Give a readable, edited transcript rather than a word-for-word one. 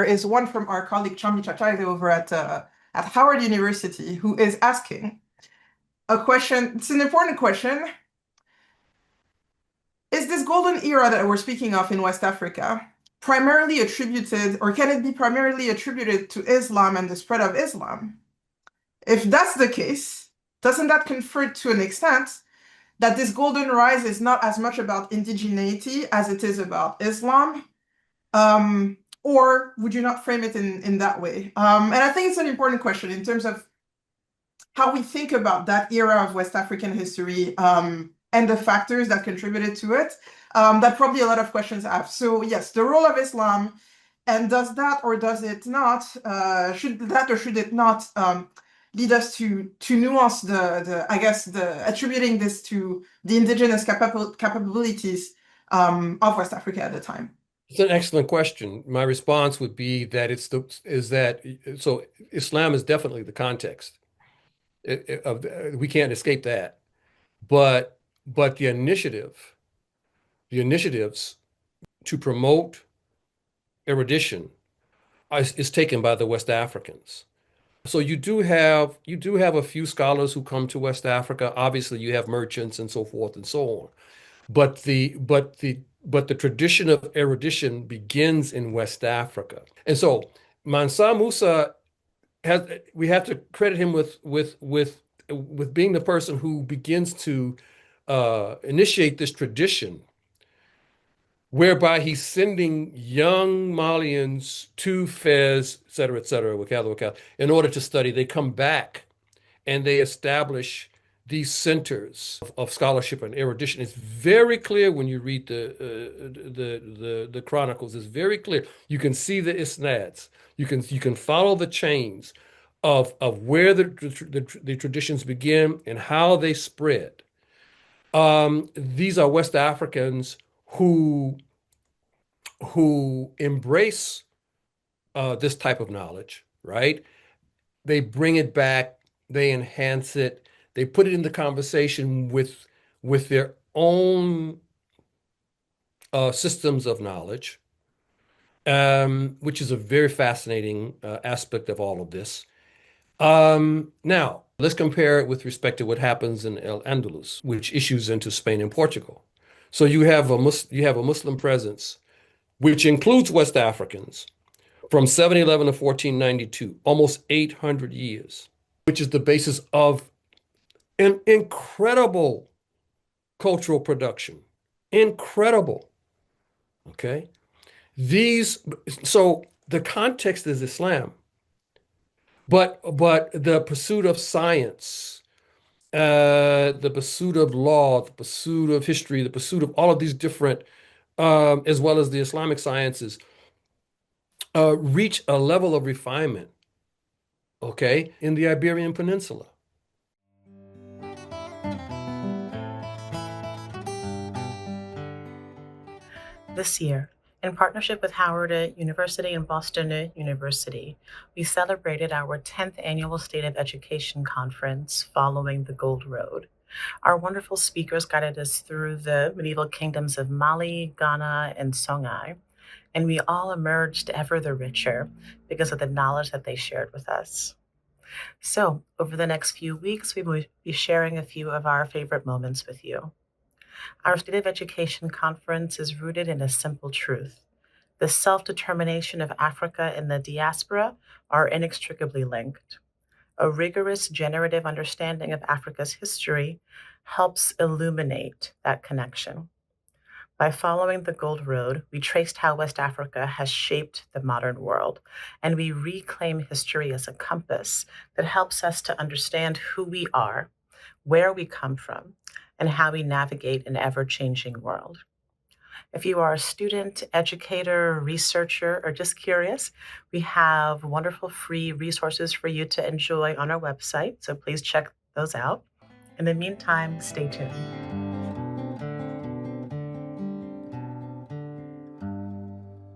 there is one from our colleague Chambi Chachaide over at Howard University who is asking a question. It's an important question. Is this golden era that we're speaking of in West Africa primarily attributed, or can it be primarily attributed to Islam and the spread of Islam? If that's the case, doesn't that confer to an extent that this golden rise is not as much about indigeneity as it is about Islam? Or would you not frame it in that way? And I think it's an important question in terms of how we think about that era of West African history and the factors that contributed to it, that probably a lot of questions have. So yes, the role of Islam, and does that or does it not, should that or should it not lead us to nuance the attributing this to the indigenous capabilities of West Africa at the time? It's an excellent question. My response would be that so Islam is definitely the context. We can't escape that. But the initiatives to promote erudition is taken by the West Africans. So you do have a few scholars who come to West Africa. Obviously, you have merchants and so forth and so on. But the tradition of erudition begins in West Africa. And so Mansa Musa we have to credit him with being the person who begins to initiate this tradition, whereby he's sending young Malians to Fez, et cetera, Wakala, in order to study. They come back and they establish these centers of scholarship and erudition. It's very clear when you read the chronicles. It's very clear. You can see the isnads. You can follow the chains of where the traditions begin and how they spread. These are West Africans who embrace this type of knowledge, right? They bring it back, they enhance it, they put it in the conversation with their own systems of knowledge, which is a very fascinating aspect of all of this. Now, let's compare it with respect to what happens in Al-Andalus, which issues into Spain and Portugal. So you have a Muslim presence, which includes West Africans, from 711 to 1492, almost 800 years, which is the basis of an incredible cultural production. Incredible. Okay? So the context is Islam. But the pursuit of science, the pursuit of law, the pursuit of history, the pursuit of all of these different, as well as the Islamic sciences, reach a level of refinement, okay, in the Iberian Peninsula. This year, in partnership with Howard University and Boston University, we celebrated our 10th annual State of Education Conference following the Gold Road. Our wonderful speakers guided us through the medieval kingdoms of Mali, Ghana, and Songhai, and we all emerged ever the richer because of the knowledge that they shared with us. So, over the next few weeks, we will be sharing a few of our favorite moments with you. Our State of Education Conference is rooted in a simple truth. The self-determination of Africa and the diaspora are inextricably linked. A rigorous generative understanding of Africa's history helps illuminate that connection. By following the Gold Road, we traced how West Africa has shaped the modern world, and we reclaim history as a compass that helps us to understand who we are, where we come from, and how we navigate an ever-changing world. If you are a student, educator, researcher, or just curious, we have wonderful free resources for you to enjoy on our website, so please check those out. In the meantime, stay tuned.